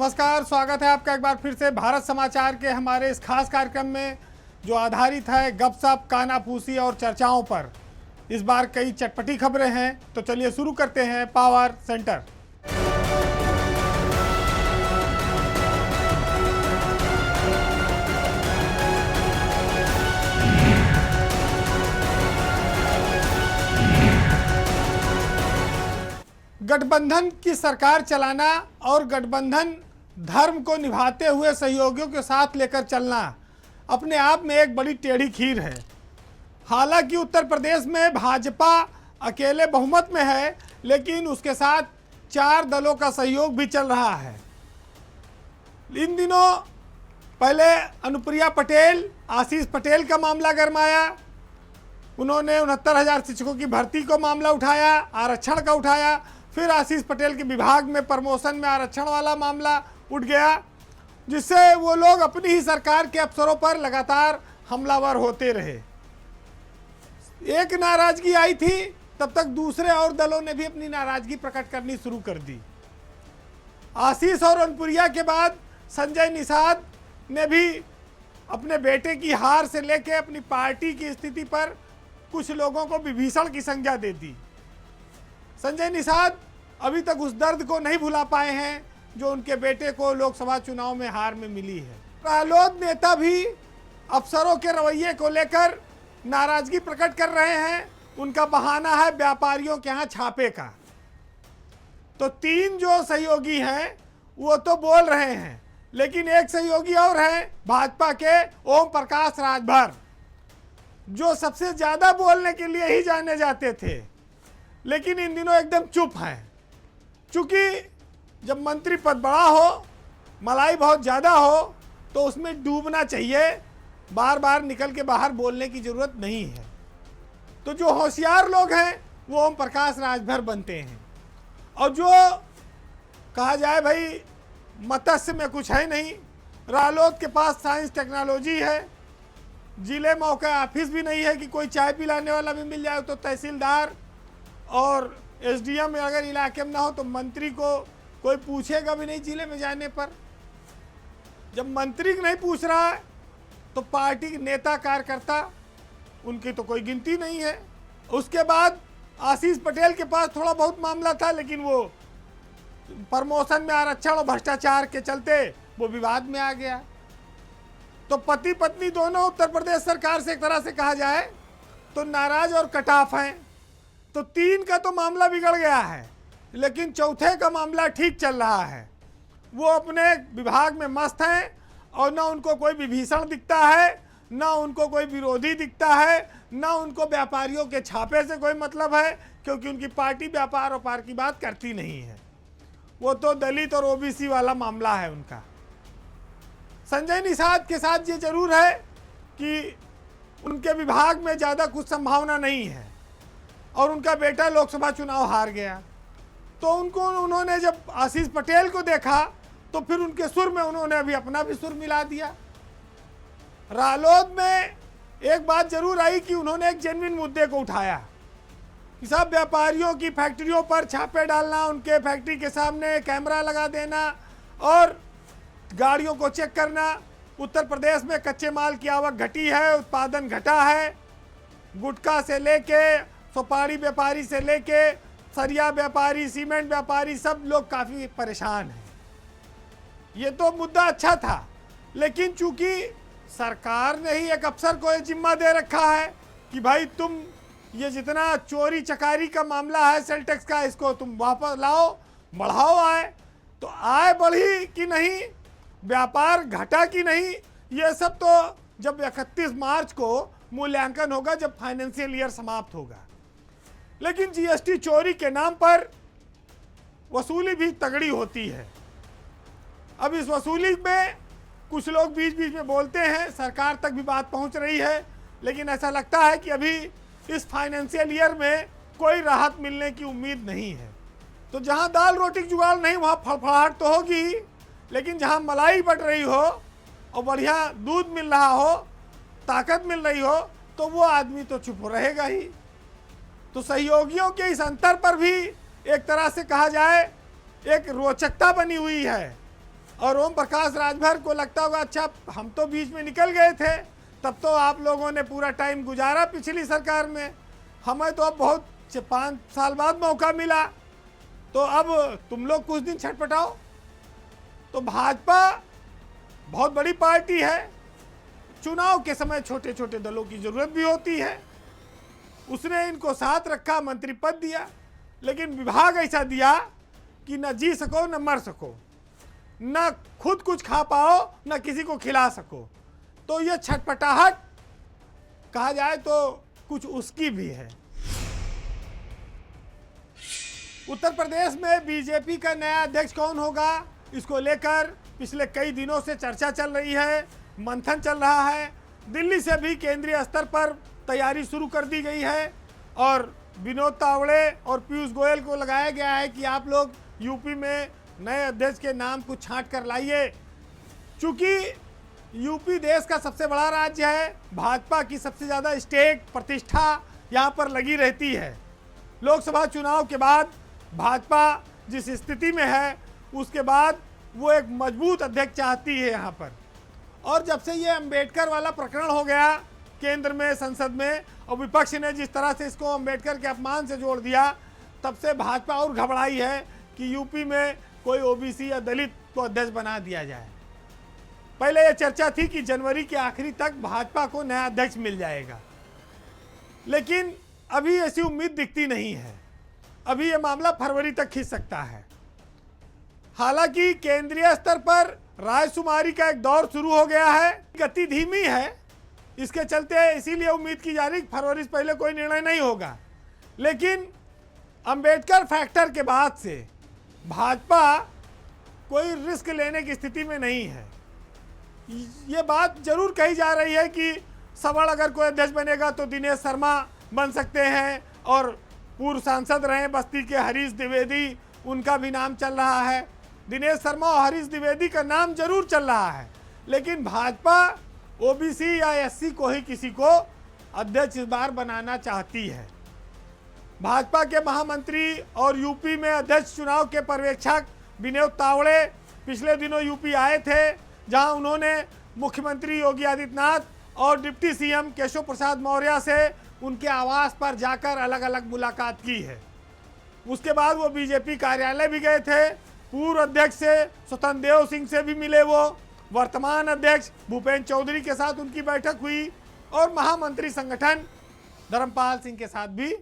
नमस्कार, स्वागत है आपका एक बार फिर से भारत समाचार के हमारे इस खास कार्यक्रम में जो आधारित है गपशप, कानाफूसी और चर्चाओं पर। इस बार कई चटपटी खबरें हैं, तो चलिए शुरू करते हैं पावर सेंटर। गठबंधन की सरकार चलाना और गठबंधन धर्म को निभाते हुए सहयोगियों के साथ लेकर चलना अपने आप में एक बड़ी टेढ़ी खीर है। हालांकि उत्तर प्रदेश में भाजपा अकेले बहुमत में है, लेकिन उसके साथ 4 दलों का सहयोग भी चल रहा है। इन दिनों पहले अनुप्रिया पटेल, आशीष पटेल का मामला गरमाया। उन्होंने 69,000 शिक्षकों की भर्ती को मामला उठाया, आरक्षण का उठाया। फिर आशीष पटेल के विभाग में प्रमोशन में आरक्षण वाला मामला उठ गया, जिससे वो लोग अपनी ही सरकार के अफसरों पर लगातार हमलावर होते रहे। एक नाराजगी आई थी, तब तक दूसरे और दलों ने भी अपनी नाराजगी प्रकट करनी शुरू कर दी। आशीष और अनुप्रिया के बाद संजय निषाद ने भी अपने बेटे की हार से लेकर अपनी पार्टी की स्थिति पर कुछ लोगों को विभीषण की संज्ञा दे दी। संजय निषाद अभी तक उस दर्द को नहीं भुला पाए हैं जो उनके बेटे को लोकसभा चुनाव में हार में मिली है। रालोद नेता भी अफसरों के रवैये को लेकर नाराजगी प्रकट कर रहे हैं। उनका बहाना है व्यापारियों के यहाँ छापे का। तो 3 जो सहयोगी हैं वो तो बोल रहे हैं, लेकिन एक सहयोगी और है भाजपा के ओम प्रकाश राजभर, जो सबसे ज्यादा बोलने के लिए ही जाने जाते थे, लेकिन इन दिनों एकदम चुप हैं। चूंकि जब मंत्री पद बड़ा हो, मलाई बहुत ज़्यादा हो, तो उसमें डूबना चाहिए, बार बार निकल के बाहर बोलने की ज़रूरत नहीं है। तो जो होशियार लोग हैं वो ओम प्रकाश राजभर बनते हैं, और जो कहा जाए भाई मत्स्य में कुछ है नहीं, रालोद के पास साइंस टेक्नोलॉजी है, जिले मौका ऑफिस भी नहीं है कि कोई चाय पिलाने वाला भी मिल जाए, तो तहसीलदार और एसडीएम अगर इलाके में ना हो तो मंत्री को कोई पूछेगा भी नहीं जिले में जाने पर। जब मंत्री नहीं पूछ रहा है तो पार्टी के नेता कार्यकर्ता उनकी तो कोई गिनती नहीं है। उसके बाद आशीष पटेल के पास थोड़ा बहुत मामला था, लेकिन वो प्रमोशन में आरक्षण और भ्रष्टाचार के चलते वो विवाद में आ गया। तो पति पत्नी दोनों उत्तर प्रदेश सरकार से एक तरह से कहा जाए तो नाराज और कटाफ हैं। तो 3 का तो मामला बिगड़ गया है, लेकिन चौथे का मामला ठीक चल रहा है। वो अपने विभाग में मस्त हैं और ना उनको कोई विभीषण दिखता है, ना उनको कोई विरोधी दिखता है, ना उनको व्यापारियों के छापे से कोई मतलब है, क्योंकि उनकी पार्टी व्यापार व्यापार की बात करती नहीं है। वो तो दलित और ओबीसी वाला मामला है उनका। संजय निषाद के साथ ये जरूर है कि उनके विभाग में ज़्यादा कुछ संभावना नहीं है, और उनका बेटा लोकसभा चुनाव हार गया। तो उन्होंने जब आशीष पटेल को देखा तो फिर उनके सुर में उन्होंने अभी अपना भी सुर मिला दिया। रालोद में एक बात जरूर आई कि उन्होंने एक जेन्युइन मुद्दे को उठाया कि सब व्यापारियों की फैक्ट्रियों पर छापे डालना, उनके फैक्ट्री के सामने कैमरा लगा देना और गाड़ियों को चेक करना। उत्तर प्रदेश में कच्चे माल की आवक घटी है, उत्पादन घटा है। गुटखा से लेके, सुपारी व्यापारी से लेके, सरिया व्यापारी, सीमेंट व्यापारी, सब लोग काफ़ी परेशान हैं। ये तो मुद्दा अच्छा था, लेकिन चूंकि सरकार ने ही एक अफसर को ये जिम्मा दे रखा है कि भाई तुम ये जितना चोरी चकारी का मामला है सेल टैक्स का, इसको तुम वापस लाओ, बढ़ाओ आय। तो आय बढ़ी कि नहीं, व्यापार घटा कि नहीं, ये सब तो जब 31 मार्च को मूल्यांकन होगा, जब फाइनेंशियल ईयर समाप्त होगा। लेकिन जीएसटी चोरी के नाम पर वसूली भी तगड़ी होती है। अब इस वसूली में कुछ लोग बीच बीच में बोलते हैं, सरकार तक भी बात पहुंच रही है, लेकिन ऐसा लगता है कि अभी इस फाइनेंशियल ईयर में कोई राहत मिलने की उम्मीद नहीं है। तो जहां दाल रोटी की जुगाड़ नहीं, वहां फड़फड़ाहट तो होगी, लेकिन जहां मलाई बट रही हो और बढ़िया दूध मिल रहा हो, ताकत मिल रही हो, तो वो आदमी तो चुप रहेगा ही। तो सहयोगियों के इस अंतर पर भी एक तरह से कहा जाए एक रोचकता बनी हुई है और ओम प्रकाश राजभर को लगता होगा अच्छा हम तो बीच में निकल गए थे, तब तो आप लोगों ने पूरा टाइम गुजारा पिछली सरकार में, हमें तो अब बहुत 5 साल बाद मौका मिला, तो अब तुम लोग कुछ दिन छटपटाओ। तो भाजपा बहुत बड़ी पार्टी है, चुनाव के समय छोटे छोटे दलों की जरूरत भी होती है। उसने इनको साथ रखा, मंत्री पद दिया, लेकिन विभाग ऐसा दिया कि न जी सको न मर सको, न खुद कुछ खा पाओ न किसी को खिला सको। तो ये छटपटाहट कहा जाए तो कुछ उसकी भी है। उत्तर प्रदेश में बीजेपी का नया अध्यक्ष कौन होगा, इसको लेकर पिछले कई दिनों से चर्चा चल रही है, मंथन चल रहा है। दिल्ली से भी केंद्रीय स्तर पर तैयारी शुरू कर दी गई है और विनोद तावड़े और पीयूष गोयल को लगाया गया है कि आप लोग यूपी में नए अध्यक्ष के नाम को छांट कर लाइए। चूंकि यूपी देश का सबसे बड़ा राज्य है, भाजपा की सबसे ज़्यादा स्टेक प्रतिष्ठा यहाँ पर लगी रहती है। लोकसभा चुनाव के बाद भाजपा जिस स्थिति में है, उसके बाद वो एक मजबूत अध्यक्ष चाहती है यहाँ पर। और जब से ये अंबेडकर वाला प्रकरण हो गया केंद्र में, संसद में, और विपक्ष ने जिस तरह से इसको अंबेडकर के अपमान से जोड़ दिया, तब से भाजपा और घबराई है कि यूपी में कोई ओबीसी या दलित को अध्यक्ष बना दिया जाए। पहले यह चर्चा थी कि जनवरी के आखिरी तक भाजपा को नया अध्यक्ष मिल जाएगा, लेकिन अभी ऐसी उम्मीद दिखती नहीं है। अभी यह मामला फरवरी तक खिंच सकता है। हालांकि केंद्रीय स्तर पर रायशुमारी का एक दौर शुरू हो गया है, गति धीमी है, इसके चलते इसीलिए उम्मीद की जा रही कि फरवरी से पहले कोई निर्णय नहीं होगा। लेकिन अंबेडकर फैक्टर के बाद से भाजपा कोई रिस्क लेने की स्थिति में नहीं है। ये बात जरूर कही जा रही है कि सवर्ण अगर कोई अध्यक्ष बनेगा तो दिनेश शर्मा बन सकते हैं, और पूर्व सांसद रहे बस्ती के हरीश द्विवेदी, उनका भी नाम चल रहा है। दिनेश शर्मा और हरीश द्विवेदी का नाम जरूर चल रहा है, लेकिन भाजपा ओबीसी या एससी को ही किसी को अध्यक्ष इस बार बनाना चाहती है। भाजपा के महामंत्री और यूपी में अध्यक्ष चुनाव के पर्यवेक्षक विनोद तावड़े पिछले दिनों यूपी आए थे, जहां उन्होंने मुख्यमंत्री योगी आदित्यनाथ और डिप्टी सीएम केशव प्रसाद मौर्य से उनके आवास पर जाकर अलग अलग मुलाकात की है। उसके बाद वो बीजेपी कार्यालय भी गए थे, पूर्व अध्यक्ष से स्वतंत्र देव सिंह से भी मिले, वो वर्तमान अध्यक्ष भूपेंद्र चौधरी के साथ उनकी बैठक हुई, और महामंत्री संगठन धर्मपाल सिंह के साथ भी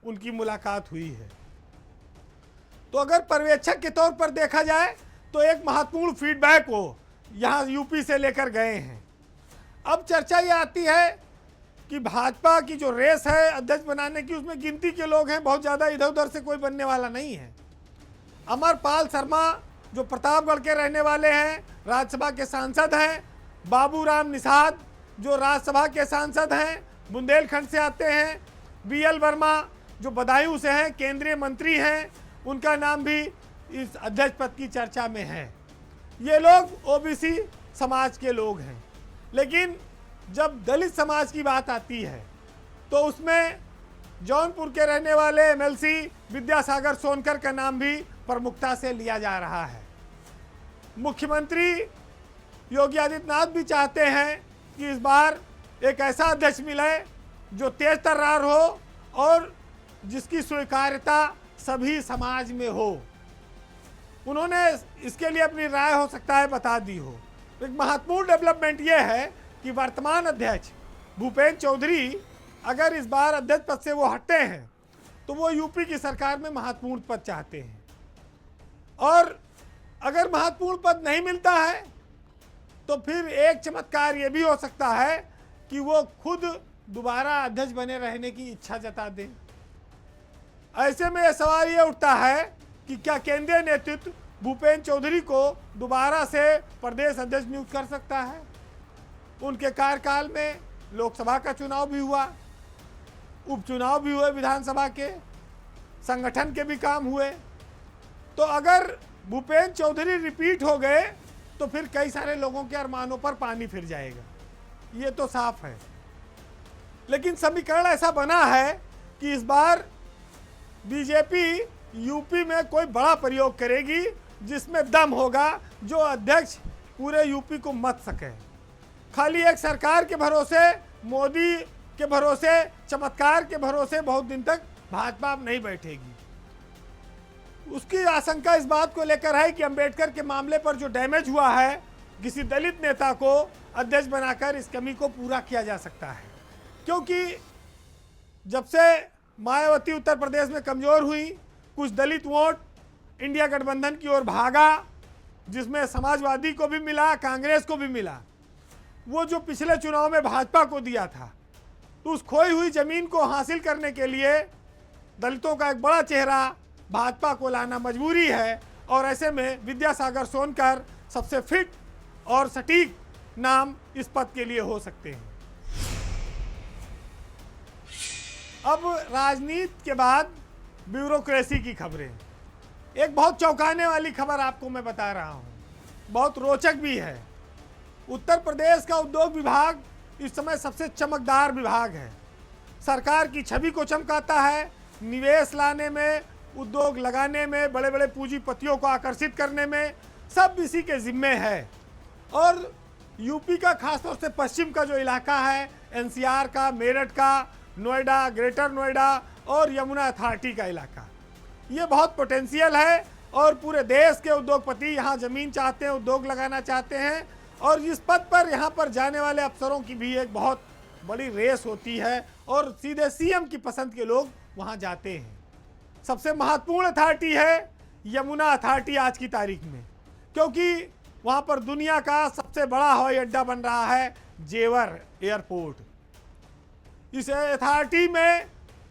उनकी मुलाकात हुई है। तो अगर पर्यवेक्षक के तौर पर देखा जाए तो एक महत्वपूर्ण फीडबैक वो यहाँ यूपी से लेकर गए हैं। अब चर्चा ये आती है कि भाजपा की जो रेस है अध्यक्ष बनाने की, उसमें गिनती के लोग हैं, बहुत ज़्यादा इधर उधर से कोई बनने वाला नहीं है। अमरपाल शर्मा जो प्रतापगढ़ के रहने वाले हैं, राज्यसभा के सांसद हैं, बाबूराम निषाद जो राज्यसभा के सांसद हैं, बुंदेलखंड से आते हैं, बीएल वर्मा जो बदायूं से हैं, केंद्रीय मंत्री हैं, उनका नाम भी इस अध्यक्ष पद की चर्चा में है। ये लोग ओबीसी समाज के लोग हैं, लेकिन जब दलित समाज की बात आती है तो उसमें जौनपुर के रहने वाले एमएलसी विद्यासागर सोनकर का नाम भी प्रमुखता से लिया जा रहा है। मुख्यमंत्री योगी आदित्यनाथ भी चाहते हैं कि इस बार एक ऐसा अध्यक्ष मिले जो तेज तर्रार हो और जिसकी स्वीकार्यता सभी समाज में हो। उन्होंने इसके लिए अपनी राय हो सकता है बता दी हो। एक महत्वपूर्ण डेवलपमेंट ये है कि वर्तमान अध्यक्ष भूपेंद्र चौधरी अगर इस बार अध्यक्ष पद से वो हटते हैं तो वो यूपी की सरकार में महत्वपूर्ण पद चाहते हैं, और अगर महत्वपूर्ण पद नहीं मिलता है तो फिर एक चमत्कार ये भी हो सकता है कि वो खुद दोबारा अध्यक्ष बने रहने की इच्छा जता दें। ऐसे में सवाल ये उठता है कि क्या केंद्रीय नेतृत्व भूपेंद्र चौधरी को दोबारा से प्रदेश अध्यक्ष नियुक्त कर सकता है। उनके कार्यकाल में लोकसभा का चुनाव भी हुआ, उपचुनाव भी हुए, विधानसभा के संगठन के भी काम हुए। तो अगर भूपेंद्र चौधरी रिपीट हो गए तो फिर कई सारे लोगों के अरमानों पर पानी फिर जाएगा, ये तो साफ है। लेकिन समीकरण ऐसा बना है कि इस बार बीजेपी यूपी में कोई बड़ा प्रयोग करेगी जिसमें दम होगा, जो अध्यक्ष पूरे यूपी को मत सके। खाली एक सरकार के भरोसे, मोदी के भरोसे, चमत्कार के भरोसे बहुत दिन तक भाजपा अब नहीं बैठेगी। उसकी आशंका इस बात को लेकर है कि अंबेडकर के मामले पर जो डैमेज हुआ है, किसी दलित नेता को अध्यक्ष बनाकर इस कमी को पूरा किया जा सकता है। क्योंकि जब से मायावती उत्तर प्रदेश में कमजोर हुई, कुछ दलित वोट इंडिया गठबंधन की ओर भागा, जिसमें समाजवादी को भी मिला, कांग्रेस को भी मिला। वो जो पिछले चुनाव में भाजपा को दिया था, तो उस खोई हुई जमीन को हासिल करने के लिए दलितों का एक बड़ा चेहरा भाजपा को लाना मजबूरी है। और ऐसे में विद्यासागर सोनकर सबसे फिट और सटीक नाम इस पद के लिए हो सकते हैं। अब राजनीति के बाद ब्यूरोक्रेसी की खबरें। एक बहुत चौंकाने वाली खबर आपको मैं बता रहा हूं, बहुत रोचक भी है। उत्तर प्रदेश का उद्योग विभाग इस समय सबसे चमकदार विभाग है। सरकार की छवि को चमकाता है, निवेश लाने में, उद्योग लगाने में, बड़े बड़े पूंजीपतियों को आकर्षित करने में, सब इसी के जिम्मे है। और यूपी का, खासतौर से पश्चिम का जो इलाका है, एनसीआर का, मेरठ का, नोएडा, ग्रेटर नोएडा और यमुना अथॉरिटी का इलाका, ये बहुत पोटेंशियल है। और पूरे देश के उद्योगपति यहाँ ज़मीन चाहते हैं, उद्योग लगाना चाहते हैं। और इस पद पर यहाँ पर जाने वाले अफसरों की भी एक बहुत बड़ी रेस होती है और सीधे सीएम की पसंद के लोग वहाँ जाते हैं। सबसे महत्वपूर्ण अथॉरिटी है यमुना अथॉरिटी आज की तारीख में, क्योंकि वहाँ पर दुनिया का सबसे बड़ा हवाई अड्डा बन रहा है, जेवर एयरपोर्ट। इस अथॉरिटी में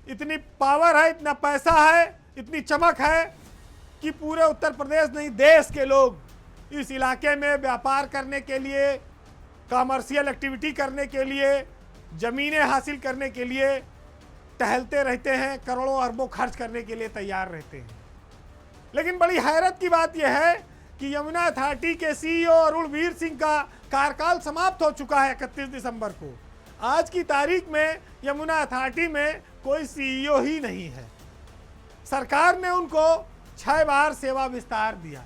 इतनी पावर है, इतना पैसा है, इतनी चमक है कि पूरे उत्तर प्रदेश नहीं, देश के लोग इस इलाके में व्यापार करने के लिए, कमर्शियल एक्टिविटी करने के लिए, ज़मीनें हासिल करने के लिए टहलते रहते हैं, करोड़ों अरबों खर्च करने के लिए तैयार रहते हैं। लेकिन बड़ी हैरत की बात यह है कि यमुना अथॉरिटी के सीईओ अरुणवीर सिंह का कार्यकाल समाप्त हो चुका है 31 दिसंबर को। आज की तारीख में यमुना अथॉरिटी में कोई सीईओ ही नहीं है। सरकार ने उनको 6 बार सेवा विस्तार दिया।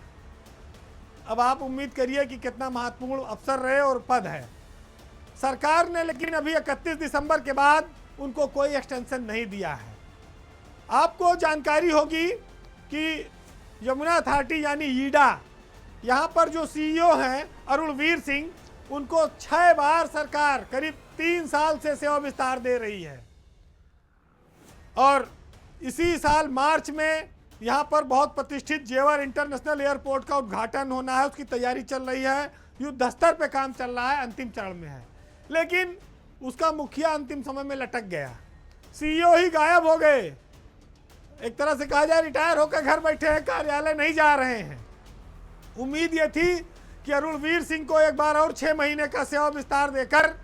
अब आप उम्मीद करिए कि कितना महत्वपूर्ण अफसर रहे और पद है। सरकार ने लेकिन अभी 31 दिसंबर के बाद उनको कोई एक्सटेंशन नहीं दिया है। आपको जानकारी होगी कि यमुना अथॉरिटी यानी ईडा, यहाँ पर जो सीईओ हैं अरुणवीर सिंह, उनको 6 बार सरकार करीब 3 साल से सेवा विस्तार दे रही है। और इसी साल मार्च में यहाँ पर बहुत प्रतिष्ठित जेवर इंटरनेशनल एयरपोर्ट का उद्घाटन होना है, उसकी तैयारी चल रही है, युद्ध स्तर पे काम चल रहा है, अंतिम चरण में है। लेकिन उसका मुखिया अंतिम समय में लटक गया, सीईओ ही गायब हो गए। एक तरह से कहा जाए रिटायर होकर घर बैठे हैं, कार्यालय नहीं जा रहे हैं। उम्मीद ये थी कि अरुणवीर सिंह को एक बार और 6 महीने का सेवा विस्तार देकर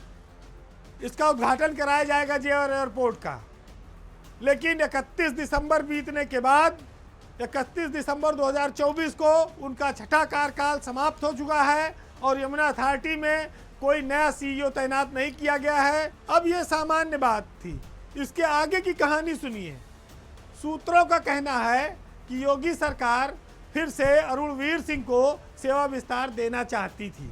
इसका उद्घाटन कराया जाएगा जेवर एयरपोर्ट का। लेकिन 31 दिसंबर बीतने के बाद, 31 दिसंबर 2024 को उनका छठा कार्यकाल समाप्त हो चुका है और यमुना अथॉरिटी में कोई नया सीईओ तैनात नहीं किया गया है। अब ये सामान्य बात थी, इसके आगे की कहानी सुनिए। सूत्रों का कहना है कि योगी सरकार फिर से अरुणवीर सिंह को सेवा विस्तार देना चाहती थी।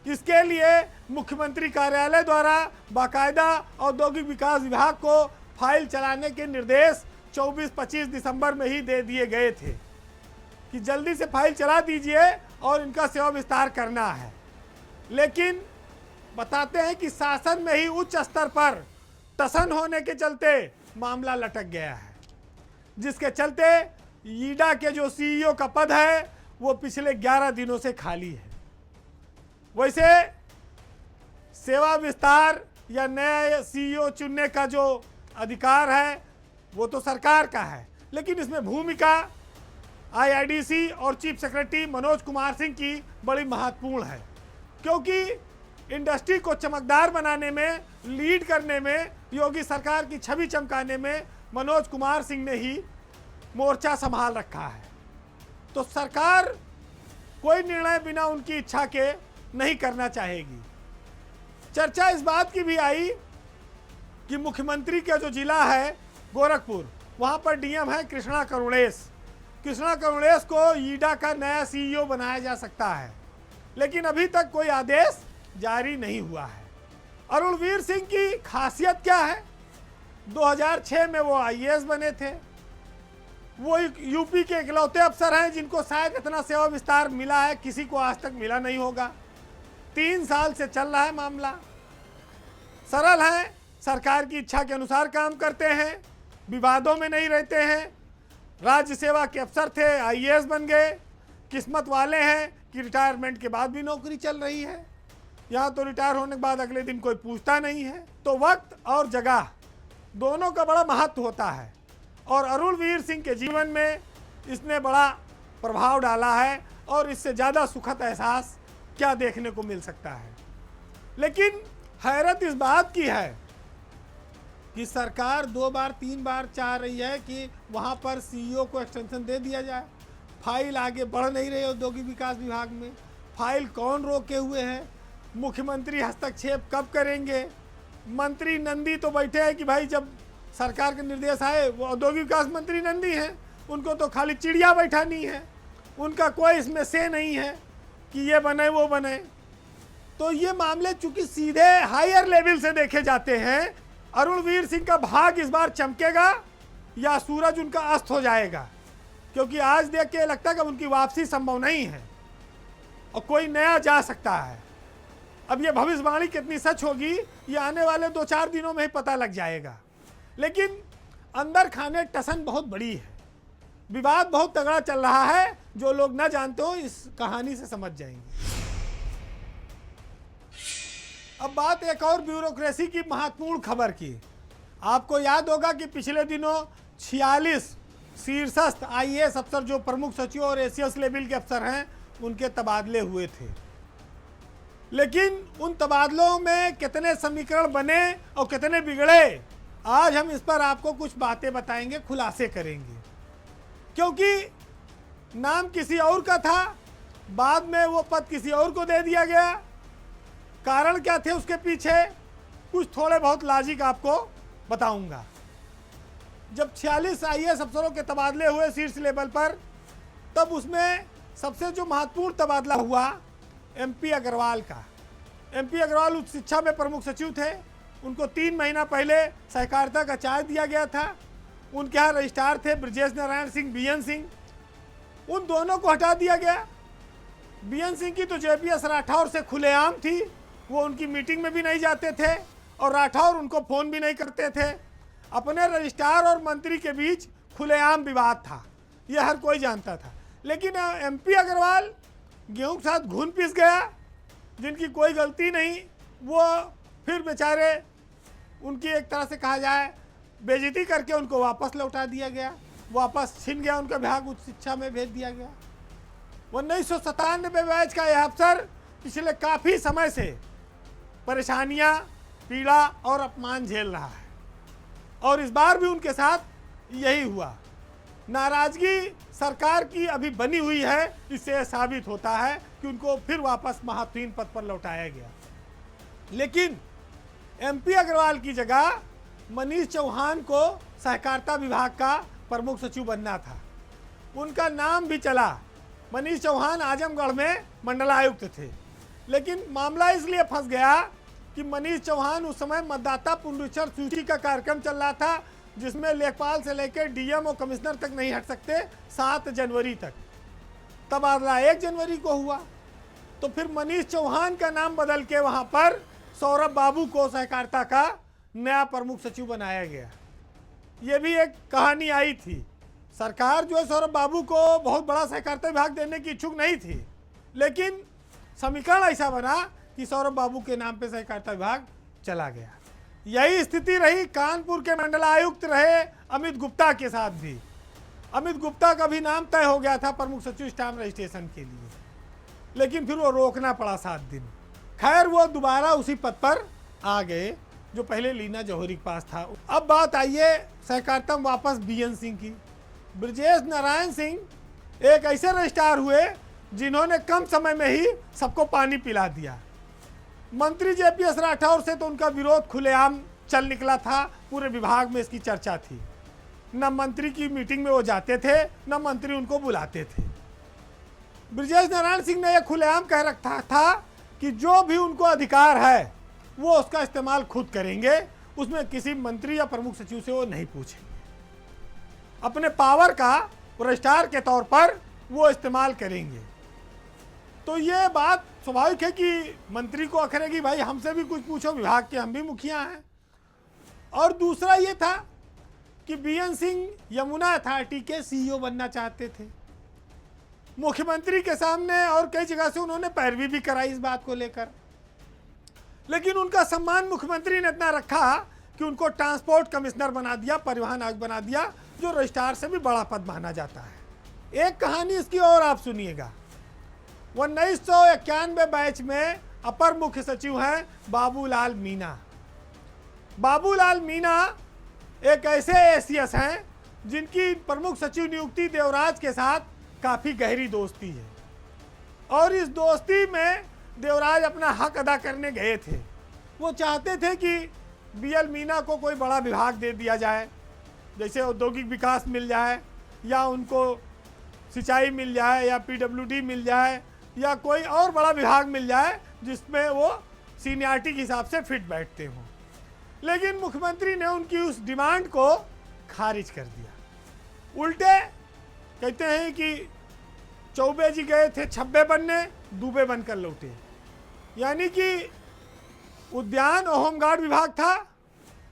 इसके लिए मुख्यमंत्री कार्यालय द्वारा बाकायदा औद्योगिक विकास विभाग को फाइल चलाने के निर्देश 24-25 दिसंबर में ही दे दिए गए थे कि जल्दी से फाइल चला दीजिए और इनका सेवा विस्तार करना है। लेकिन बताते हैं कि शासन में ही उच्च स्तर पर टसन होने के चलते मामला लटक गया है, जिसके चलते ईडा के जो सीईओ का पद है वो पिछले 11 दिनों से खाली है। वैसे सेवा विस्तार या नया सीईओ चुनने का जो अधिकार है वो तो सरकार का है, लेकिन इसमें भूमिका आईआईडीसी और चीफ सेक्रेटरी मनोज कुमार सिंह की बड़ी महत्वपूर्ण है, क्योंकि इंडस्ट्री को चमकदार बनाने में, लीड करने में, योगी सरकार की छवि चमकाने में मनोज कुमार सिंह ने ही मोर्चा संभाल रखा है। तो सरकार कोई निर्णय बिना उनकी इच्छा के नहीं करना चाहेगी। चर्चा इस बात की भी आई कि मुख्यमंत्री का जो जिला है गोरखपुर, वहाँ पर डीएम है कृष्णा करुणेश। कृष्णा करुणेश को ईडा का नया सीईओ बनाया जा सकता है, लेकिन अभी तक कोई आदेश जारी नहीं हुआ है। अरुणवीर सिंह की खासियत क्या है? 2006 में वो आईएएस बने थे। वो यूपी के इकलौते अफसर हैं जिनको शायद इतना सेवा विस्तार मिला है, किसी को आज तक मिला नहीं होगा। 3 साल से चल रहा है मामला। सरल है, सरकार की इच्छा के अनुसार काम करते हैं, विवादों में नहीं रहते हैं। राज्य सेवा के अफसर थे, आईएएस बन गए। किस्मत वाले हैं कि रिटायरमेंट के बाद भी नौकरी चल रही है। यहाँ तो रिटायर होने के बाद अगले दिन कोई पूछता नहीं है। तो वक्त और जगह दोनों का बड़ा महत्व होता है, और अरुणवीर सिंह के जीवन में इसने बड़ा प्रभाव डाला है, और इससे ज़्यादा सुखद एहसास क्या देखने को मिल सकता है। लेकिन हैरत इस बात की है कि सरकार 2 बार 3 बार चाह रही है कि वहाँ पर सीईओ को एक्सटेंशन दे दिया जाए। फाइल आगे बढ़ नहीं रही औद्योगिक विकास विभाग में। फाइल कौन रोके हुए हैं? मुख्यमंत्री हस्तक्षेप कब करेंगे? मंत्री नंदी तो बैठे हैं कि भाई जब सरकार के निर्देश आए, वो औद्योगिक विकास मंत्री नंदी हैं, उनको तो खाली चिड़िया बैठानी है, उनका कोई इसमें से नहीं है कि ये बने वो बने। तो ये मामले चूंकि सीधे हायर लेवल से देखे जाते हैं, अरुणवीर सिंह का भाग इस बार चमकेगा या सूरज उनका अस्त हो जाएगा, क्योंकि आज देख के लगता है कि उनकी वापसी संभव नहीं है और कोई नया जा सकता है। अब ये भविष्यवाणी कितनी सच होगी ये आने वाले 2-4 दिनों में ही पता लग जाएगा। लेकिन अंदर खाने टसन बहुत बड़ी है, विवाद बहुत तगड़ा चल रहा है। जो लोग न जानते हो इस कहानी से समझ जाएंगे। अब बात एक और ब्यूरोक्रेसी की महत्वपूर्ण खबर की। आपको याद होगा कि पिछले दिनों 46 शीर्षस्थ आईएएस अफसर जो प्रमुख सचिव और एसीएस लेवल के अफसर हैं उनके तबादले हुए थे। लेकिन उन तबादलों में कितने समीकरण बने और कितने बिगड़े, आज हम इस पर आपको कुछ बातें बताएंगे, खुलासे करेंगे। क्योंकि नाम किसी और का था, बाद में वो पद किसी और को दे दिया गया। कारण क्या थे उसके पीछे, कुछ थोड़े बहुत लॉजिक आपको बताऊंगा। जब 46 आईएएस अफसरों के तबादले हुए शीर्ष लेवल पर, तब उसमें सबसे जो महत्वपूर्ण तबादला हुआ एमपी अग्रवाल का। एमपी अग्रवाल उच्च शिक्षा में प्रमुख सचिव थे। उनको 3 महीना पहले सहकारिता का चार्ज दिया गया था। उनके यहाँ रजिस्ट्रार थे ब्रजेश नारायण सिंह, बीएन सिंह। उन दोनों को हटा दिया गया। बीएन सिंह की तो जेपीएस राठौर से खुलेआम थी, वो उनकी मीटिंग में भी नहीं जाते थे और राठौर उनको फ़ोन भी नहीं करते थे। अपने रजिस्ट्रार और मंत्री के बीच खुलेआम विवाद था, यह हर कोई जानता था। लेकिन एमपी अग्रवाल गेहूं के साथ घुन पिस गया, जिनकी कोई गलती नहीं, वो फिर बेचारे उनकी एक तरह से कहा जाए बेइज्जती करके उनको वापस लौटा दिया गया, वापस छिन गया उनका विभाग, उच्च शिक्षा में भेज दिया गया। 1997 बैच का यह अफसर पिछले काफ़ी समय से परेशानियां, पीड़ा और अपमान झेल रहा है, और इस बार भी उनके साथ यही हुआ। नाराजगी सरकार की अभी बनी हुई है, इससे यह साबित होता है कि उनको फिर वापस महत्वहीन पद पर लौटाया गया। लेकिन एमपी अग्रवाल की जगह मनीष चौहान को सहकारिता विभाग का प्रमुख सचिव बनना था। उनका नाम भी चला। मनीष चौहान आजमगढ़ में मंडलायुक्त थे, लेकिन मामला इसलिए फंस गया कि मनीष चौहान उस समय मतदाता पुनरीक्षण सूची का कार्यक्रम चल रहा था, जिसमें लेखपाल से लेकर डीएम और कमिश्नर तक नहीं हट सकते 7 जनवरी तक। तबादला 1 जनवरी को हुआ, तो फिर मनीष चौहान का नाम बदल के वहां पर सौरभ बाबू को सहकारिता का नया प्रमुख सचिव बनाया गया। ये भी एक कहानी आई थी। सरकार जो है सौरभ बाबू को बहुत बड़ा सहकारिता विभाग देने की इच्छुक नहीं थी, लेकिन समीकरण ऐसा बना कि सौरभ बाबू के नाम पे सहकारिता विभाग चला गया। यही स्थिति रही कानपुर के मंडलायुक्त रहे अमित गुप्ता के साथ भी। अमित गुप्ता का भी नाम तय हो गया था प्रमुख सचिव स्टाम्प रजिस्ट्रेशन के लिए, लेकिन फिर वो रोकना पड़ा 7 दिन। खैर वो दोबारा उसी पद पर आ गए जो पहले लीना जौहरी के पास था। अब बात आइए सहकारिता में वापस बीएन सिंह की। ब्रजेश नारायण सिंह एक ऐसे रजिस्ट्रार हुए जिन्होंने कम समय में ही सबको पानी पिला दिया। मंत्री जेपीएस राठौर से तो उनका विरोध खुलेआम चल निकला था, पूरे विभाग में इसकी चर्चा थी। न मंत्री की मीटिंग में वो जाते थे, न मंत्री उनको बुलाते थे। ब्रजेश नारायण सिंह ने यह खुलेआम कह रखा था कि जो भी उनको अधिकार है वो उसका इस्तेमाल खुद करेंगे, उसमें किसी मंत्री या प्रमुख सचिव से वो नहीं पूछेंगे। अपने पावर का रजिस्ट्रार के तौर पर वो इस्तेमाल करेंगे। तो ये बात स्वाभाविक है कि मंत्री को अखरेगी, भाई हमसे भी कुछ पूछो, विभाग के हम भी मुखिया हैं। और दूसरा ये था कि बीएन सिंह यमुना अथॉरिटी के सीईओ बनना चाहते थे। मुख्यमंत्री के सामने और कई जगह से उन्होंने पैरवी भी कराई इस बात को लेकर, लेकिन उनका सम्मान मुख्यमंत्री ने इतना रखा कि उनको ट्रांसपोर्ट कमिश्नर बना दिया, परिवहन आयुक्त बना दिया, जो रजिस्ट्रार से भी बड़ा पद माना जाता है। एक कहानी इसकी और आप सुनिएगा। 1991 बैच में अपर मुख्य सचिव हैं बाबूलाल मीना। बाबूलाल मीना एक ऐसे एसीएस हैं जिनकी प्रमुख सचिव नियुक्ति देवराज के साथ काफ़ी गहरी दोस्ती है, और इस दोस्ती में देवराज अपना हक अदा करने गए थे। वो चाहते थे कि बीएल मीना को कोई बड़ा विभाग दे दिया जाए, जैसे औद्योगिक विकास मिल जाए, या उनको सिंचाई मिल जाए, या पीडब्ल्यूडी मिल जाए, या कोई और बड़ा विभाग मिल जाए जिसमें वो सीनियरिटी के हिसाब से फिट बैठते हों। लेकिन मुख्यमंत्री ने उनकी उस डिमांड को खारिज कर दिया। उल्टे कहते हैं कि चौबे जी गए थे छब्बे बनने, दूबे बनकर लौटे। यानी कि उद्यान और होमगार्ड विभाग था,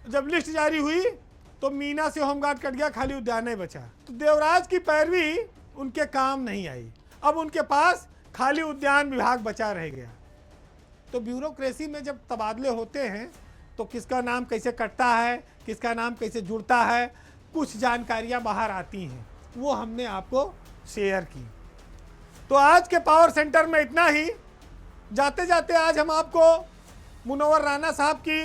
जब लिस्ट जारी हुई तो मीना से होमगार्ड कट गया, खाली उद्यान ही बचा। तो देवराज की पैरवी उनके काम नहीं आई, अब उनके पास खाली उद्यान विभाग बचा रह गया। तो ब्यूरोक्रेसी में जब तबादले होते हैं तो किसका नाम कैसे कटता है, किसका नाम कैसे जुड़ता है, कुछ जानकारियां बाहर आती हैं, वो हमने आपको शेयर की। तो आज के पावर सेंटर में इतना ही। जाते जाते आज हम आपको मुनव्वर राना साहब की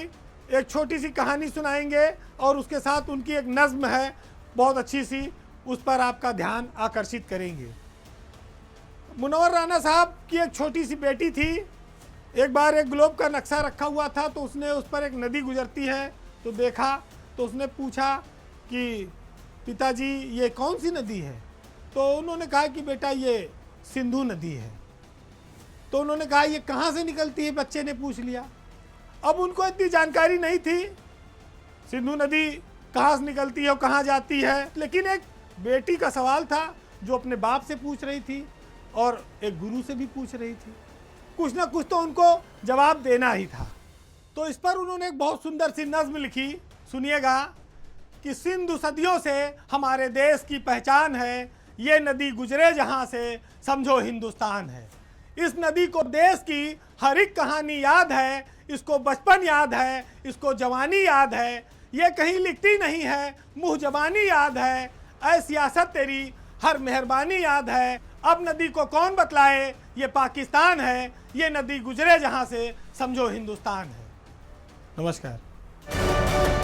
एक छोटी सी कहानी सुनाएंगे, और उसके साथ उनकी एक नज़्म है बहुत अच्छी सी, उस पर आपका ध्यान आकर्षित करेंगे। मुनव्वर राना साहब की एक छोटी सी बेटी थी। एक बार एक ग्लोब का नक्शा रखा हुआ था, तो उसने उस पर एक नदी गुजरती है तो देखा, तो उसने पूछा कि पिताजी ये कौन सी नदी है? तो उन्होंने कहा कि बेटा ये सिंधु नदी है। तो उन्होंने कहा ये कहाँ से निकलती है? बच्चे ने पूछ लिया। अब उनको इतनी जानकारी नहीं थी सिंधु नदी कहाँ से निकलती है और कहाँ जाती है, लेकिन एक बेटी का सवाल था जो अपने बाप से पूछ रही थी और एक गुरु से भी पूछ रही थी। कुछ ना कुछ तो उनको जवाब देना ही था। तो इस पर उन्होंने एक बहुत सुंदर सी नज़्म लिखी, सुनिएगा कि सिंधु सदियों से हमारे देश की पहचान है, ये नदी गुजरे जहाँ से समझो हिंदुस्तान है। इस नदी को देश की हर एक कहानी याद है, इसको बचपन याद है, इसको जवानी याद है, ये कहीं लिखती नहीं है, मुँह जबानी याद है, ऐ सियासत तेरी हर मेहरबानी याद है। अब नदी को कौन बतलाए, ये पाकिस्तान है, ये नदी गुजरे जहाँ से समझो हिंदुस्तान है। नमस्कार।